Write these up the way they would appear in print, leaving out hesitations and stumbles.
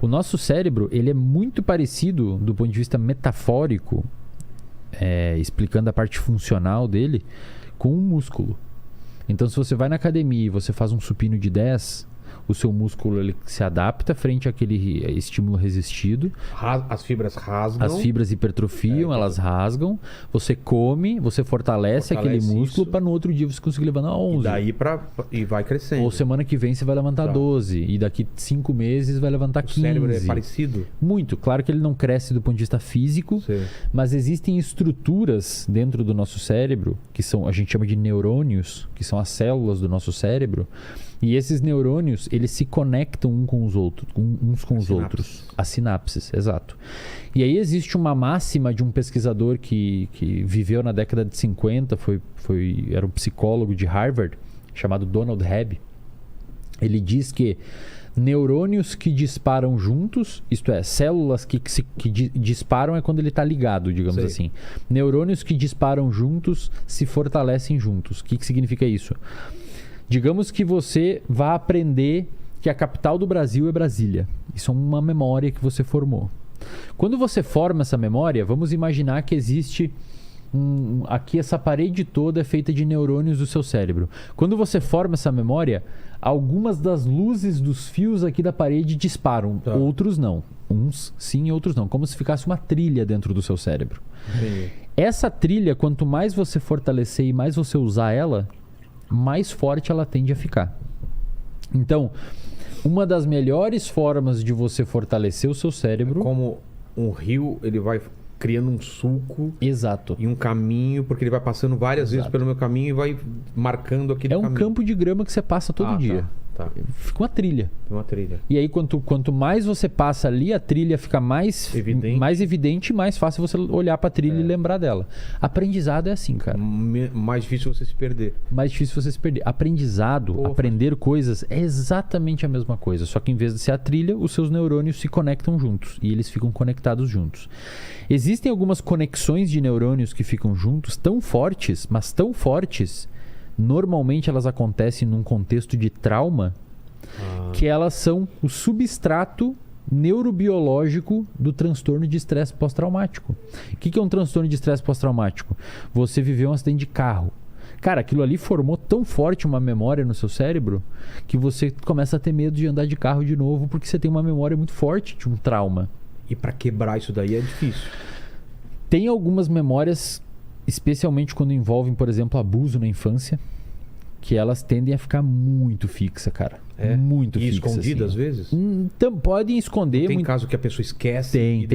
O nosso cérebro, ele é muito parecido do ponto de vista metafórico, explicando a parte funcional dele, com um músculo. Então, se você vai na academia e você faz um supino de 10, o seu músculo ele se adapta frente àquele estímulo resistido. As fibras rasgam. As fibras hipertrofiam, elas rasgam. Você come, você fortalece aquele músculo para no outro dia você conseguir levantar 11. E daí e vai crescendo. Ou semana que vem você vai levantar 12. E daqui 5 meses vai levantar 15. O cérebro é parecido? Muito. Claro que ele não cresce do ponto de vista físico, mas existem estruturas dentro do nosso cérebro, que a gente chama de neurônios, que são as células do nosso cérebro. E esses neurônios, eles se conectam uns com os outros. As sinapses, exato. E aí existe uma máxima de um pesquisador que viveu na década de 50, era um psicólogo de Harvard, chamado Donald Hebb. Ele diz que neurônios que disparam juntos, isto é, células que disparam é quando ele está ligado, digamos assim. Neurônios que disparam juntos se fortalecem juntos. O que significa isso? Digamos que você vá aprender que a capital do Brasil é Brasília. Isso é uma memória que você formou. Quando você forma essa memória, vamos imaginar que existe aqui essa parede toda é feita de neurônios do seu cérebro. Quando você forma essa memória, algumas das luzes dos fios aqui da parede disparam, outros não. Uns sim, outros não. Como se ficasse uma trilha dentro do seu cérebro. Essa trilha, quanto mais você fortalecer e mais você usar ela, mais forte ela tende a ficar. Então, uma das melhores formas de você fortalecer o seu cérebro... Como um rio, ele vai criando um sulco... Exato. E um caminho, porque ele vai passando várias vezes pelo meu caminho e vai marcando aquele caminho. É um campo de grama que você passa todo dia. Tá. Fica uma trilha. Uma trilha. E aí, quanto mais você passa ali, a trilha fica mais evidente e mais fácil você olhar para a trilha e lembrar dela. Aprendizado é assim, cara. Mais difícil você se perder. Mais difícil você se perder. Aprendizado, aprender coisas, é exatamente a mesma coisa. Só que em vez de ser a trilha, os seus neurônios se conectam juntos. E eles ficam conectados juntos. Existem algumas conexões de neurônios que ficam juntos tão fortes, mas tão fortes... Normalmente elas acontecem num contexto de trauma, que elas são o substrato neurobiológico do transtorno de estresse pós-traumático. O que é um transtorno de estresse pós-traumático? Você viveu um acidente de carro. Cara, aquilo ali formou tão forte uma memória no seu cérebro que você começa a ter medo de andar de carro de novo porque você tem uma memória muito forte de um trauma. E para quebrar isso daí é difícil. Tem algumas memórias... Especialmente quando envolvem, por exemplo, abuso na infância, que elas tendem a ficar muito fixa, cara. Muito fixa. E escondida às vezes? Então, podem esconder. Tem caso que a pessoa esquece?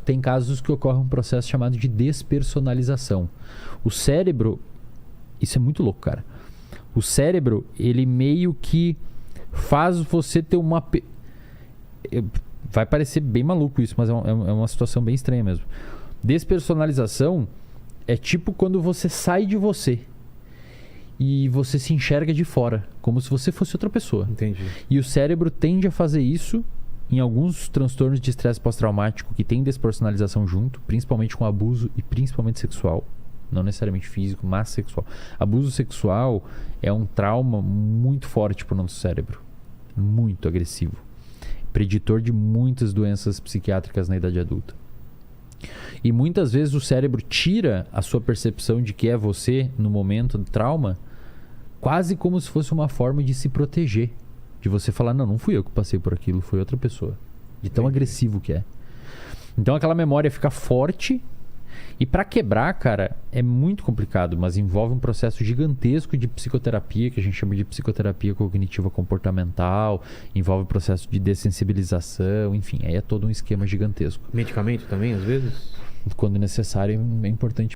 Tem casos que ocorre um processo chamado de despersonalização. O cérebro... Isso é muito louco, cara. O cérebro, ele meio que faz você ter uma... Vai parecer bem maluco isso, mas é uma situação bem estranha mesmo. Despersonalização... É tipo quando você sai de você e você se enxerga de fora, como se você fosse outra pessoa. Entendi. E o cérebro tende a fazer isso em alguns transtornos de estresse pós-traumático que tem despersonalização junto, principalmente com abuso e principalmente sexual. Não necessariamente físico, mas sexual. Abuso sexual é um trauma muito forte para o nosso cérebro. Muito agressivo. Preditor de muitas doenças psiquiátricas na idade adulta. E muitas vezes o cérebro tira a sua percepção de que é você no momento do trauma, quase como se fosse uma forma de se proteger. De você falar, não fui eu que passei por aquilo, foi outra pessoa. De tão agressivo que é. Então aquela memória fica forte. E para quebrar, cara, é muito complicado, mas envolve um processo gigantesco de psicoterapia, que a gente chama de psicoterapia cognitiva comportamental, envolve processo de dessensibilização, enfim, aí é todo um esquema gigantesco. Medicamento também, às vezes? Quando necessário, é importante